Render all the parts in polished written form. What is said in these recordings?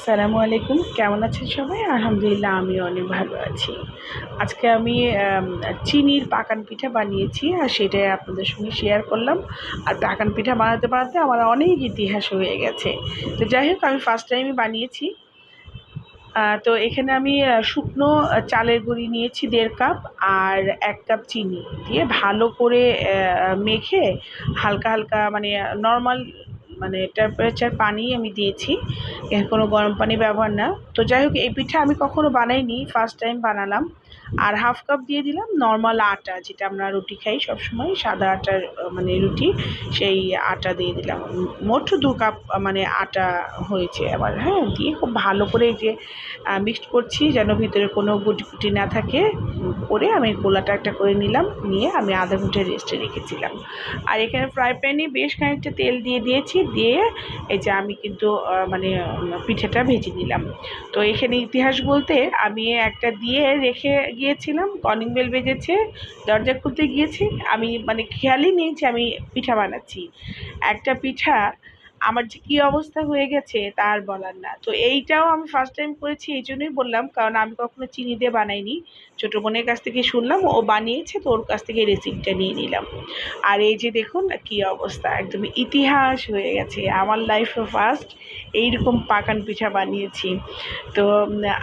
আসসালামু আলাইকুম। কেমন আছেন সবাই? আলহামদুলিল্লাহ আমিও অনেক ভালো আছি। আজকে আমি চিনির পাকান পিঠা বানিয়েছি আর সেটাই আপনাদের সঙ্গে শেয়ার করলাম। আর পাকান পিঠা বানাতে, বানাতে আমার অনেক ইতিহাস হয়ে গেছে। তো যাই হোক আমি ফার্স্ট টাইমই বানিয়েছি। তো এখানে আমি শুকনো চালের গুঁড়ি নিয়েছি ১.৫ কাপ আর ১ কাপ চিনি দিয়ে ভালো করে মেখে হালকা, হালকা মানে নরমাল মানে টেম্পারেচার পানি আমি দিয়েছি। এখানে কোনো গরম পানি ব্যবহার না। তো যাই হোক এই পিঠা আমি কখনো বানাইনি, ফার্স্ট টাইম বানালাম। আর 1/2 কাপ দিয়ে দিলাম নরমাল আটা, যেটা আমরা রুটি খাই সবসময়, সাদা আটার মানে রুটি, সেই আটা দিয়ে দিলাম। মোট ২ কাপ মানে আটা হয়েছে আবার, হ্যাঁ? দিয়ে খুব ভালো করে এই যে মিক্সড করছি যেন ভিতরে কোনো গুটি না থাকে। করে আমি গোলাটা একটা করে নিলাম, নিয়ে আমি আধা ঘন্টা রেস্টে রেখেছিলাম। আর এখানে ফ্রাই প্যানে বেশ খানিকটা তেল দিয়ে দিয়েছি, দিয়ে এই যে আমি কিন্তু মানে পিঠেটা ভেজে নিলাম। তো এখানে ইতিহাস বলতে আমি একটা দিয়ে রেখে গিয়েছিলাম, কলিং বেল বেজেছে, দরজা খুলতে গিয়েছি, আমি মানে খেয়ালই নেই যে আমি পিঠা বানাচ্ছি। একটা পিঠা আমার যে কী অবস্থা হয়ে গেছে তা আর বলার না। তো এইটাও আমি ফার্স্ট টাইম করেছি, এই জন্যই বললাম, কারণ আমি কখনো চিনি দিয়ে বানাইনি। ছোটো বোনের কাছ থেকে শুনলাম, ও বানিয়েছে, তো ওর কাছ থেকে রেসিপিটা নিয়ে নিলাম। আর এই যে দেখুন কী অবস্থা, একদম ইতিহাস হয়ে গেছে। আমার লাইফে ফার্স্ট এইরকম পাকান পিঠা বানিয়েছি। তো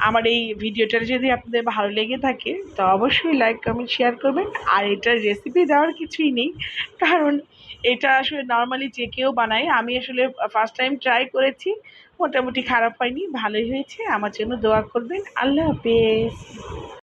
আমার এই ভিডিওটা যদি আপনাদের ভালো লেগে থাকে তো অবশ্যই লাইক, কমেন্ট, শেয়ার করবেন। আর এটার রেসিপি দেওয়ার কিছুই নেই, কারণ এটা আসলে নর্মালি যে কেউ বানায়। আমি আসলে ফার্স্ট টাইম ট্রাই করেছি, মোটামুটি খারাপ হয়নি, ভালোই হয়েছে। আমার জন্য দোয়া করবেন। আল্লাহ হাফেজ।